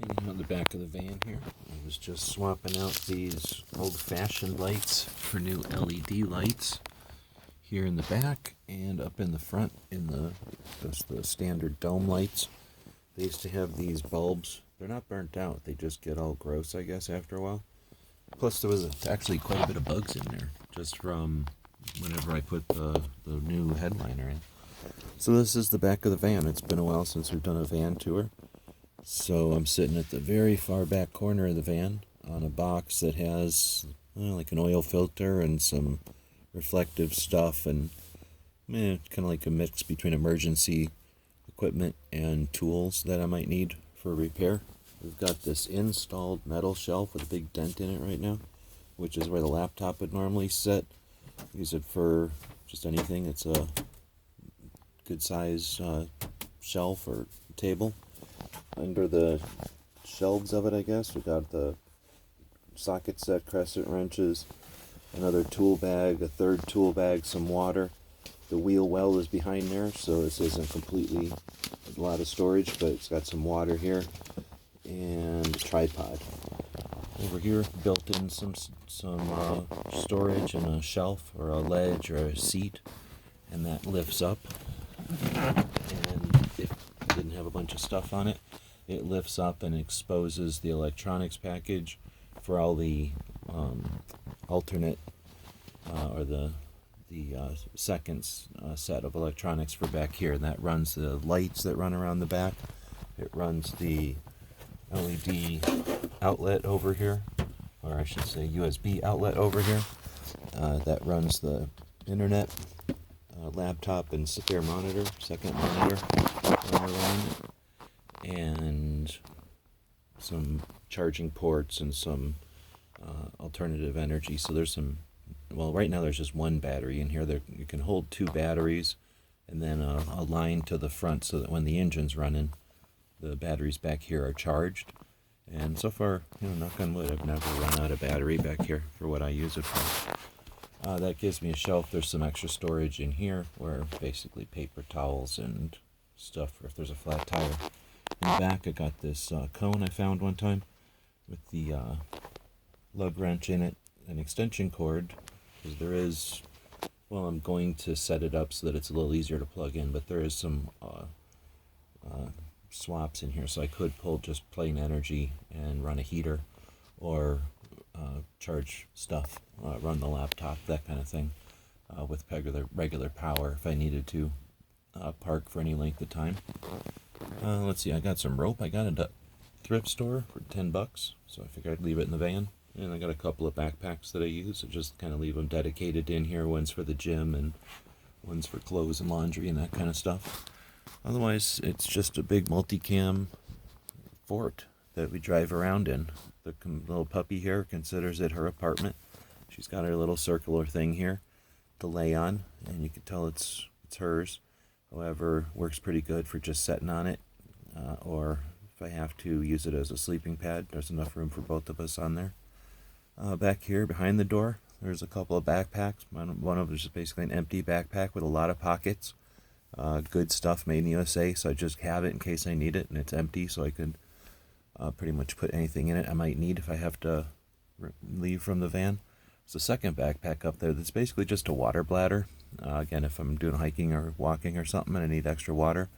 On the back of the van here, I was just swapping out these old-fashioned lights for new LED lights here in the back and up in the front in just the standard dome lights. They used to have these bulbs. They're not burnt out. They just get all gross, I guess, after a while. Plus, there was actually quite a bit of bugs in there just from whenever I put the new headliner in. So this is the back of the van. It's been a while since we've done a van tour. So I'm sitting at the very far back corner of the van on a box that has like an oil filter and some reflective stuff and kind of like a mix between emergency equipment and tools that I might need for repair. We've got this installed metal shelf with a big dent in it right now, which is where the laptop would normally sit. Use it for just anything. It's a good size shelf or table. Under the shelves of it, I guess, we got the socket set, crescent wrenches, another tool bag, a third tool bag, some water. The wheel well is behind there, so this isn't completely a lot of storage, but it's got some water here, and a tripod. Over here, built in some storage and a shelf or a ledge or a seat, and that lifts up. And if it didn't have a bunch of stuff on it, it lifts up and exposes the electronics package for all the alternate or the second set of electronics for back here. And that runs the lights that run around the back. It runs the LED outlet over here, or I should say USB outlet over here. That runs the internet, laptop, and spare monitor, second monitor around it. And some charging ports and some alternative energy. So there's some, well, right now there's just one battery in here. You can hold two batteries and then a line to the front so that when the engine's running, the batteries back here are charged. And so far, knock on wood, I've never run out of battery back here for what I use it for. That gives me a shelf. There's some extra storage in here where basically paper towels and stuff, or if there's a flat tire. In the back, I got this cone I found one time with the lug wrench in it, an extension cord, because there is, well, I'm going to set it up so that it's a little easier to plug in, but there is some swaps in here, so I could pull just plain energy and run a heater, or charge stuff, run the laptop, that kind of thing, with regular power if I needed to park for any length of time. Let's see, I got some rope. I got it at a thrift store for $10, so I figured I'd leave it in the van. And I got a couple of backpacks that I use. I just kind of leave them dedicated in here. One's for the gym and one's for clothes and laundry and that kind of stuff. Otherwise, it's just a big multicam fort that we drive around in. The little puppy here considers it her apartment. She's got her little circular thing here to lay on, and you can tell it's hers. However, works pretty good for just sitting on it, or if I have to use it as a sleeping pad. There's enough room for both of us on there. Back here behind the door, there's a couple of backpacks. One of them is basically an empty backpack with a lot of pockets. Good stuff, made in the USA, so I just have it in case I need it, and it's empty, so I could pretty much put anything in it I might need if I have to leave from the van. There's a second backpack up there that's basically just a water bladder. Again, if I'm doing hiking or walking or something and I need extra water.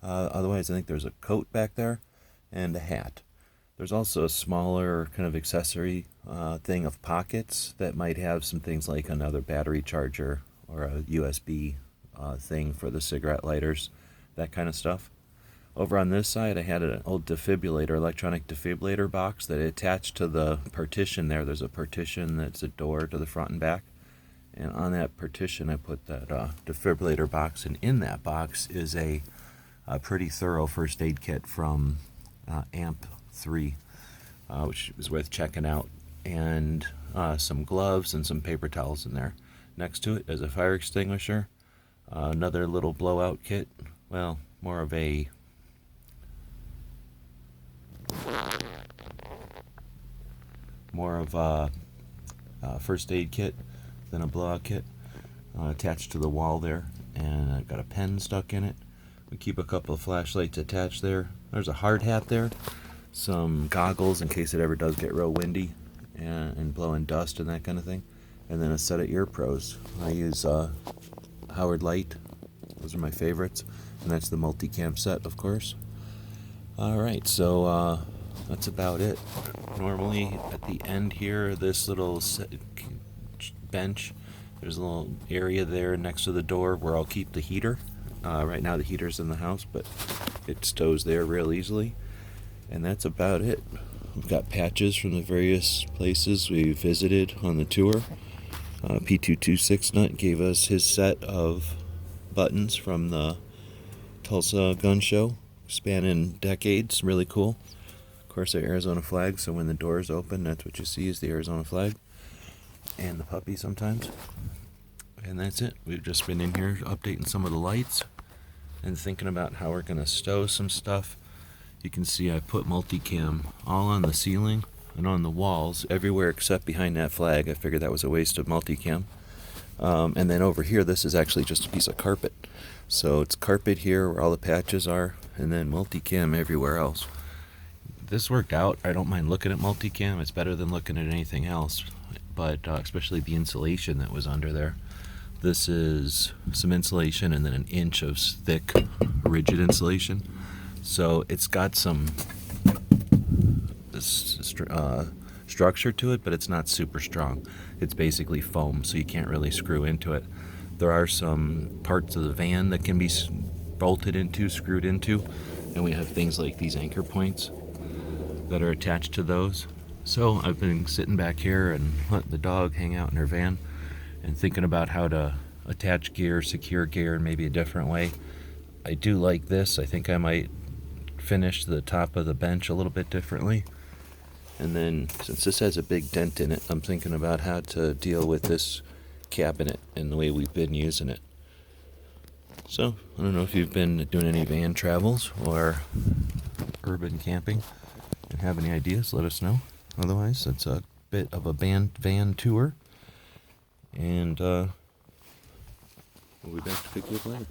Otherwise, I think there's a coat back there and a hat. There's also a smaller kind of accessory thing of pockets that might have some things like another battery charger or a USB thing for the cigarette lighters, that kind of stuff. Over on this side, I had an old electronic defibrillator box that attached to the partition there. There's a partition that's a door to the front and back. And on that partition, I put that defibrillator box. And in that box is a pretty thorough first aid kit from AMP3, which is worth checking out. And some gloves and some paper towels in there. Next to it is a fire extinguisher, another little blowout kit. Well, more of a first aid kit than a blowout kit, attached to the wall there, and I've got a pen stuck in it. We keep a couple of flashlights attached there. There's a hard hat there, some goggles in case it ever does get real windy and blowing dust and that kind of thing, and then a set of ear pros. I use Howard Light. Those are my favorites, and that's the multicam set, of course. Alright, so that's about it. Normally at the end here, this little bench, there's a little area there next to the door where I'll keep the heater. Right now the heater's in the house, but it stows there real easily. And that's about it. We've got patches from the various places we visited on the tour. P226 Nut gave us his set of buttons from the Tulsa gun show, spanning decades. Really cool. Of course, they're Arizona flags, so when the doors open, that's what you see is the Arizona flag and the puppy sometimes. And that's it. We've just been in here updating some of the lights and thinking about how we're going to stow some stuff. You can see I put multicam all on the ceiling and on the walls, everywhere except behind that flag. I figured that was a waste of multicam. And then over here, this is actually just a piece of carpet. So it's carpet here where all the patches are, and then multicam everywhere else. This worked out. I don't mind looking at multicam. It's better than looking at anything else, but especially the insulation that was under there. This is some insulation and then an inch of thick, rigid insulation. So it's got some structure to it, but it's not super strong. It's basically foam, so you can't really screw into it. There are some parts of the van that can be bolted into, screwed into, and we have things like these anchor points that are attached to those. So I've been sitting back here and letting the dog hang out in her van and thinking about how to attach gear, secure gear in maybe a different way. I do like this. I think I might finish the top of the bench a little bit differently. And then, since this has a big dent in it, I'm thinking about how to deal with this cabinet and the way we've been using it. So, I don't know if you've been doing any van travels or urban camping and have any ideas, let us know. Otherwise, it's a bit of a van tour. And we'll be back to pick you up later.